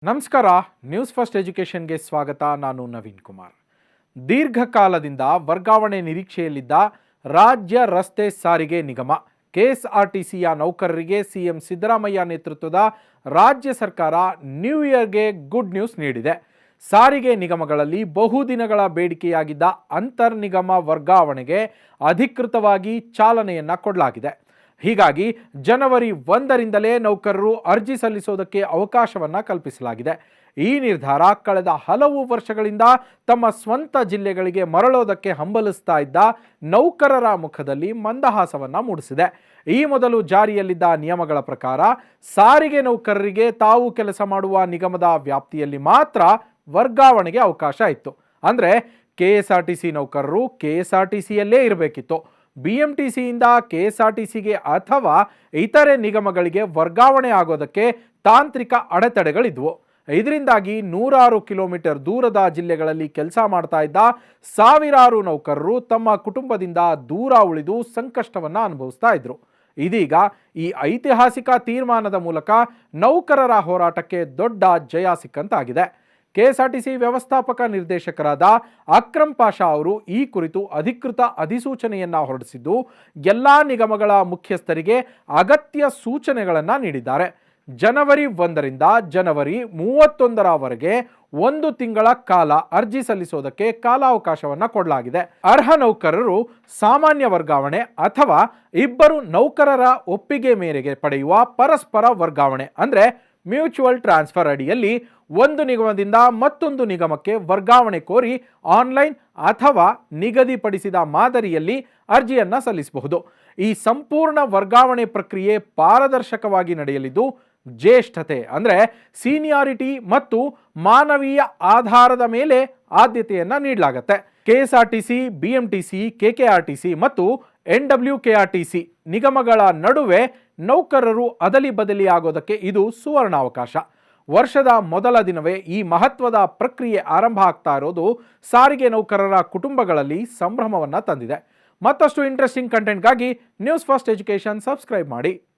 ನಮಸ್ಕಾರ. News first ಎಜುಕೇಷನ್ಗೆ ಸ್ವಾಗತ. ನಾನು ನವೀನ್ ಕುಮಾರ್. ದೀರ್ಘಕಾಲದಿಂದ ವರ್ಗಾವಣೆ ನಿರೀಕ್ಷೆಯಲ್ಲಿದ್ದ ರಾಜ್ಯ ರಸ್ತೆ ಸಾರಿಗೆ ನಿಗಮ ಕೆಎಸ್ಆರ್ಟಿಸಿಯ ನೌಕರರಿಗೆ ಸಿಎಂ ಸಿದ್ದರಾಮಯ್ಯ ನೇತೃತ್ವದ ರಾಜ್ಯ ಸರ್ಕಾರ ನ್ಯೂ ಇಯರ್ಗೆ ಗುಡ್ ನ್ಯೂಸ್ ನೀಡಿದೆ. ಸಾರಿಗೆ ನಿಗಮಗಳಲ್ಲಿ ಬಹುದಿನಗಳ ಬೇಡಿಕೆಯಾಗಿದ್ದ ಅಂತರ್ ನಿಗಮ ವರ್ಗಾವಣೆಗೆ ಅಧಿಕೃತವಾಗಿ ಚಾಲನೆಯನ್ನ ಕೊಡಲಾಗಿದೆ. ಹೀಗಾಗಿ ಜನವರಿ 1ರಿಂದಲೇ ನೌಕರರು ಅರ್ಜಿ ಸಲ್ಲಿಸೋದಕ್ಕೆ ಅವಕಾಶವನ್ನು ಕಲ್ಪಿಸಲಾಗಿದೆ. ಈ ನಿರ್ಧಾರ ಕಳೆದ ಹಲವು ವರ್ಷಗಳಿಂದ ತಮ್ಮ ಸ್ವಂತ ಜಿಲ್ಲೆಗಳಿಗೆ ಮರಳೋದಕ್ಕೆ ಹಂಬಲಿಸ್ತಾ ಇದ್ದ ನೌಕರರ ಮುಖದಲ್ಲಿ ಮಂದಹಾಸವನ್ನು ಮೂಡಿಸಿದೆ. ಈ ಮೊದಲು ಜಾರಿಯಲ್ಲಿದ್ದ ನಿಯಮಗಳ ಪ್ರಕಾರ ಸಾರಿಗೆ ನೌಕರರಿಗೆ ತಾವು ಕೆಲಸ ಮಾಡುವ ನಿಗಮದ ವ್ಯಾಪ್ತಿಯಲ್ಲಿ ಮಾತ್ರ ವರ್ಗಾವಣೆಗೆ ಅವಕಾಶ ಇತ್ತು. ಅಂದರೆ ಕೆಎಸ್ಆರ್ಟಿಸಿ ನೌಕರರು ಕೆಎಸ್ಆರ್ಟಿಸಿಯಲ್ಲೇ ಇರಬೇಕಿತ್ತು. ಬಿಎಂಟಿಸಿಯಿಂದ ಕೆಎಸ್ಆರ್ಟಿಸಿಗೆ ಅಥವಾ ಇತರೆ ನಿಗಮಗಳಿಗೆ ವರ್ಗಾವಣೆ ಆಗೋದಕ್ಕೆ ತಾಂತ್ರಿಕ ಅಡೆತಡೆಗಳಿದ್ವು. ಇದರಿಂದಾಗಿ 100 ಕಿಲೋಮೀಟರ್ ದೂರದ ಜಿಲ್ಲೆಗಳಲ್ಲಿ ಕೆಲಸ ಮಾಡ್ತಾ ಇದ್ದ ಸಾವಿರಾರು ನೌಕರರು ತಮ್ಮ ಕುಟುಂಬದಿಂದ ದೂರ ಉಳಿದು ಸಂಕಷ್ಟವನ್ನು ಅನುಭವಿಸ್ತಾ ಇದ್ರು. ಇದೀಗ ಈ ಐತಿಹಾಸಿಕ ತೀರ್ಮಾನದ ಮೂಲಕ ನೌಕರರ ಹೋರಾಟಕ್ಕೆ ದೊಡ್ಡ ಜಯ ಸಿಕ್ಕಂತಾಗಿದೆ. ಕೆಎಸ್ಆರ್ಟಿಸಿ ವ್ಯವಸ್ಥಾಪಕ ನಿರ್ದೇಶಕರಾದ ಅಕ್ರಮ್ ಪಾಷಾ ಅವರು ಈ ಕುರಿತು ಅಧಿಕೃತ ಅಧಿಸೂಚನೆಯನ್ನ ಹೊರಡಿಸಿದ್ದು ಎಲ್ಲಾ ನಿಗಮಗಳ ಮುಖ್ಯಸ್ಥರಿಗೆ ಅಗತ್ಯ ಸೂಚನೆಗಳನ್ನು ನೀಡಿದ್ದಾರೆ. ಜನವರಿ 1ರಿಂದ ಜನವರಿ 31ರವರೆಗೆ 1 ತಿಂಗಳ ಕಾಲ ಅರ್ಜಿ ಸಲ್ಲಿಸೋದಕ್ಕೆ ಕಾಲಾವಕಾಶವನ್ನು ಕೊಡಲಾಗಿದೆ. ಅರ್ಹ ನೌಕರರು ಸಾಮಾನ್ಯ ವರ್ಗಾವಣೆ ಅಥವಾ ಇಬ್ಬರು ನೌಕರರ ಒಪ್ಪಿಗೆ ಮೇರೆಗೆ ಪಡೆಯುವ ಪರಸ್ಪರ ವರ್ಗಾವಣೆ ಅಂದರೆ ಮ್ಯೂಚುವಲ್ ಟ್ರಾನ್ಸ್ಫರ್ ಅಡಿಯಲ್ಲಿ ಒಂದು ನಿಗಮದಿಂದ ಮತ್ತೊಂದು ನಿಗಮಕ್ಕೆ ವರ್ಗಾವಣೆ ಕೋರಿ ಆನ್ಲೈನ್ ಅಥವಾ ನಿಗದಿಪಡಿಸಿದ ಮಾದರಿಯಲ್ಲಿ ಅರ್ಜಿಯನ್ನು ಸಲ್ಲಿಸಬಹುದು. ಈ ಸಂಪೂರ್ಣ ವರ್ಗಾವಣೆ ಪ್ರಕ್ರಿಯೆ ಪಾರದರ್ಶಕವಾಗಿ ನಡೆಯಲಿದ್ದು ಜ್ಯೇಷ್ಠತೆ ಅಂದರೆ ಸೀನಿಯಾರಿಟಿ ಮತ್ತು ಮಾನವೀಯ ಆಧಾರದ ಮೇಲೆ ಆದ್ಯತೆಯನ್ನು ನೀಡಲಾಗುತ್ತೆ. ಕೆಎಸ್ಆರ್ಟಿಸಿ, ಬಿಎಂಟಿಸಿ, ಕೆಕೆಆರ್ಟಿಸಿ ಮತ್ತು ಎನ್ಡಬ್ಲ್ಯೂಕೆಆರ್ಟಿಸಿ ನಿಗಮಗಳ ನಡುವೆ ನೌಕರರು ಅದಲಿ ಬದಲಿ ಆಗೋದಕ್ಕೆ ಇದು ಸುವರ್ಣಾವಕಾಶ. ವರ್ಷದ ಮೊದಲ ದಿನವೇ ಈ ಮಹತ್ವದ ಪ್ರಕ್ರಿಯೆ ಆರಂಭ ಆಗ್ತಾ ಇರೋದು ಸಾರಿಗೆ ನೌಕರರ ಕುಟುಂಬಗಳಲ್ಲಿ ಸಂಭ್ರಮವನ್ನು ತಂದಿದೆ. ಮತ್ತಷ್ಟು ಇಂಟ್ರೆಸ್ಟಿಂಗ್ ಕಂಟೆಂಟ್ಗಾಗಿ ನ್ಯೂಸ್ ಫಸ್ಟ್ ಎಜುಕೇಷನ್ ಸಬ್ಸ್ಕ್ರೈಬ್ ಮಾಡಿ.